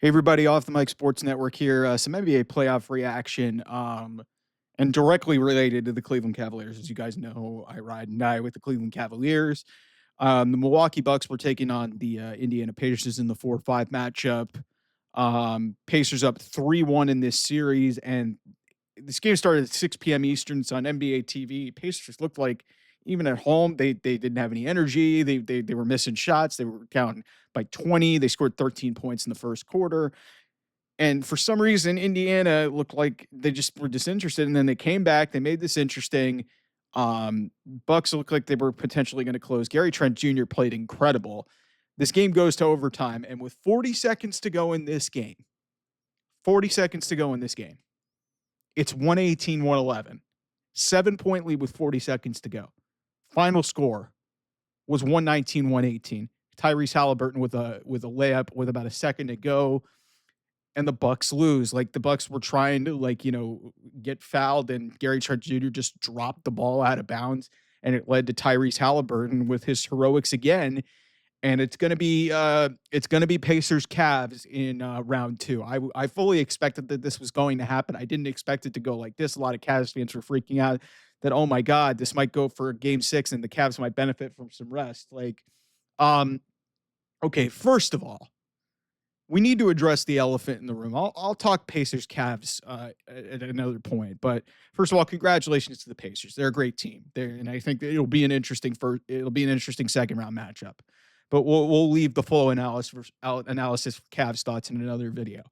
Hey everybody, off the Mike Sports Network here. Some NBA playoff reaction, and directly related to the Cleveland Cavaliers. As you guys know, I ride and die with the Cleveland Cavaliers. The Milwaukee Bucks were taking on the Indiana Pacers in the 4-5 matchup. Pacers up 3-1 in this series, and this game started at 6 p.m. Eastern. It's on NBA TV. Pacers looked like even at home they didn't have any energy. They were missing shots. They were counting by 20. They scored 13 points in the first quarter. And for some reason, Indiana looked like they just were disinterested. And then they came back. They made this interesting. Bucks looked like they were potentially going to close. Gary Trent Jr. played incredible. This game goes to overtime. And with 40 seconds to go in this game, 40 seconds to go in this game, it's 118-111. 7-point lead with 40 seconds to go. Final score was 119-118. Tyrese Halliburton with a layup with about a second to go, and the Bucks lose. Like, the Bucks were trying to get fouled, and Gary Trent Jr. just dropped the ball out of bounds, and it led to Tyrese Halliburton with his heroics again. And it's gonna be Pacers Cavs in round two. I fully expected that this was going to happen. I didn't expect it to go like this. A lot of Cavs fans were freaking out that, oh my God, this might go for game six and the Cavs might benefit from some rest. Um, okay, first of all, we need to address the elephant in the room. I'll talk Pacers Cavs at another point, but first of all, congratulations to the Pacers. They're a great team. And I think that it'll be an interesting second round matchup. But we'll leave the full analysis for Cavs thoughts in another video.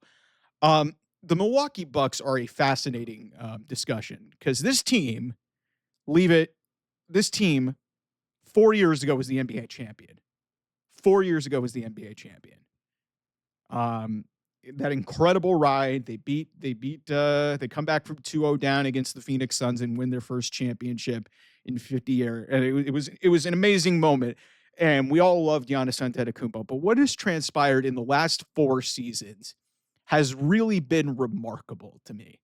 The Milwaukee Bucks are a fascinating discussion because this team 4 years ago was the NBA champion. 4 years ago was the NBA champion. That incredible ride. They come back from 2-0 down against the Phoenix Suns and win their first championship in 50 years. And it was an amazing moment. And we all loved Giannis Antetokounmpo. But what has transpired in the last 4 seasons has really been remarkable to me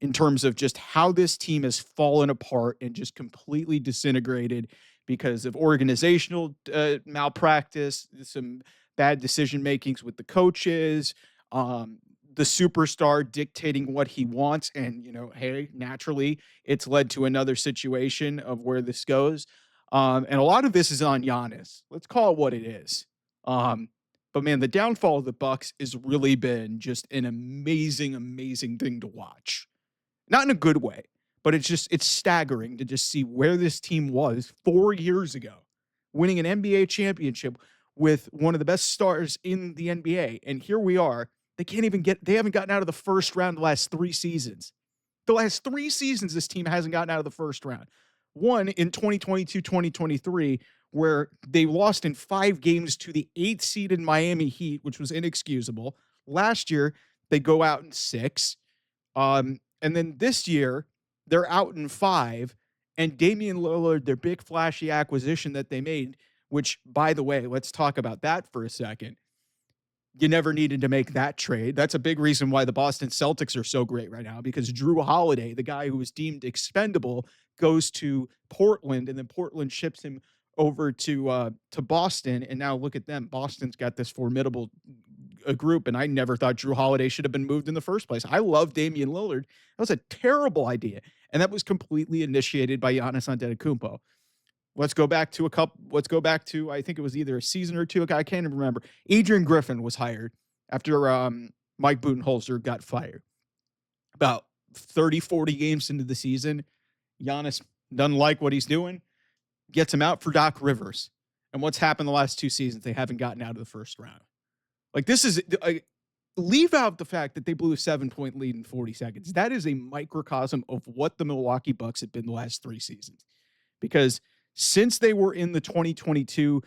in terms of just how this team has fallen apart and just completely disintegrated because of organizational malpractice, some bad decision makings with the coaches, the superstar dictating what he wants. And, hey, naturally, it's led to another situation of where this goes. And a lot of this is on Giannis. Let's call it what it is. But man, the downfall of the Bucks has really been just an amazing, amazing thing to watch. Not in a good way, but it's staggering to just see where this team was 4 years ago, winning an NBA championship with one of the best stars in the NBA. And here we are. They haven't gotten out of the first round the last 3 seasons. The last 3 seasons, this team hasn't gotten out of the first round. One in 2022-2023, where they lost in 5 games to the 8th seeded Miami Heat, which was inexcusable. Last year, they go out in 6. And then this year, they're out in 5. And Damian Lillard, their big flashy acquisition that they made, which, by the way, let's talk about that for a second. You never needed to make that trade. That's a big reason why the Boston Celtics are so great right now, because Drew Holiday, the guy who was deemed expendable, goes to Portland, and then Portland ships him over to Boston. And now look at them. Boston's got this formidable group, and I never thought Drew Holiday should have been moved in the first place. I love Damian Lillard. That was a terrible idea, and that was completely initiated by Giannis Antetokounmpo. Let's go back to, I think it was either a season or two ago. I can't even remember. Adrian Griffin was hired after Mike Budenholzer got fired. About 30, 40 games into the season, Giannis doesn't like what he's doing, gets him out for Doc Rivers. And what's happened the last 2 seasons? They haven't gotten out of the first round. Leave out the fact that they blew a 7-point lead in 40 seconds. That is a microcosm of what the Milwaukee Bucks have been the last 3 seasons. Because since they were in the 2022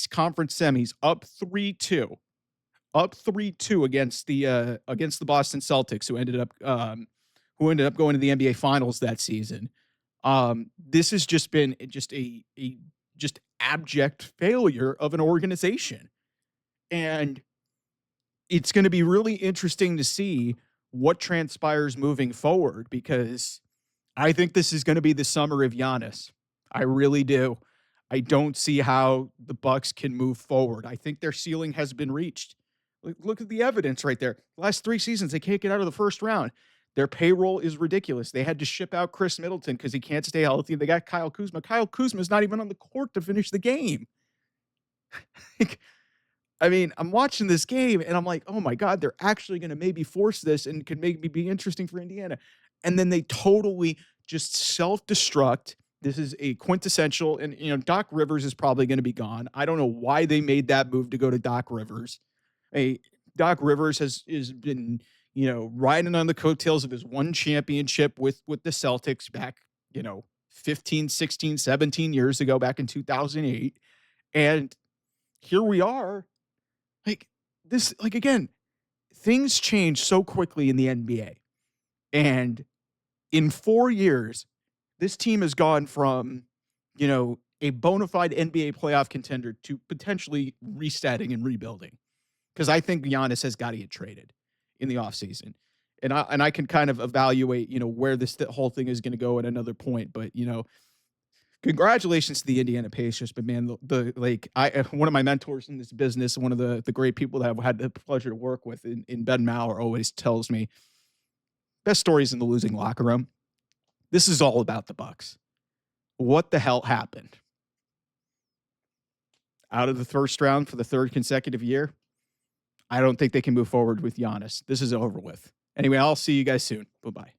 conference semis, up 3-2 against the Boston Celtics, who ended up going to the NBA Finals that season. This has just been a abject failure of an organization, and it's going to be really interesting to see what transpires moving forward, because I think this is going to be the summer of Giannis. I really do. I don't see how the Bucks can move forward. I think their ceiling has been reached. Look at the evidence right there. Last 3 seasons, they can't get out of the first round. Their payroll is ridiculous. They had to ship out Chris Middleton because he can't stay healthy. They got Kyle Kuzma. Kyle Kuzma is not even on the court to finish the game. Like, I mean, I'm watching this game and I'm like, oh my God, they're actually going to maybe force this and could maybe be interesting for Indiana. And then they totally just self destruct. This is a quintessential, and Doc Rivers is probably going to be gone. I don't know why they made that move to go to Doc Rivers. Hey, Doc Rivers has been, riding on the coattails of his one championship with the Celtics back, 15, 16, 17 years ago, back in 2008. And here we are. Like again, things change so quickly in the NBA. And in 4 years, this team has gone from, a bona fide NBA playoff contender to potentially resetting and rebuilding. Because I think Giannis has got to get traded in the offseason. And I can kind of evaluate, where this whole thing is going to go at another point. But, congratulations to the Indiana Pacers. But man, one of my mentors in this business, one of the great people that I've had the pleasure to work with in Ben Maurer always tells me best stories in the losing locker room. This is all about the Bucks. What the hell happened? Out of the first round for the third consecutive year, I don't think they can move forward with Giannis. This is over with. Anyway, I'll see you guys soon. Bye-bye.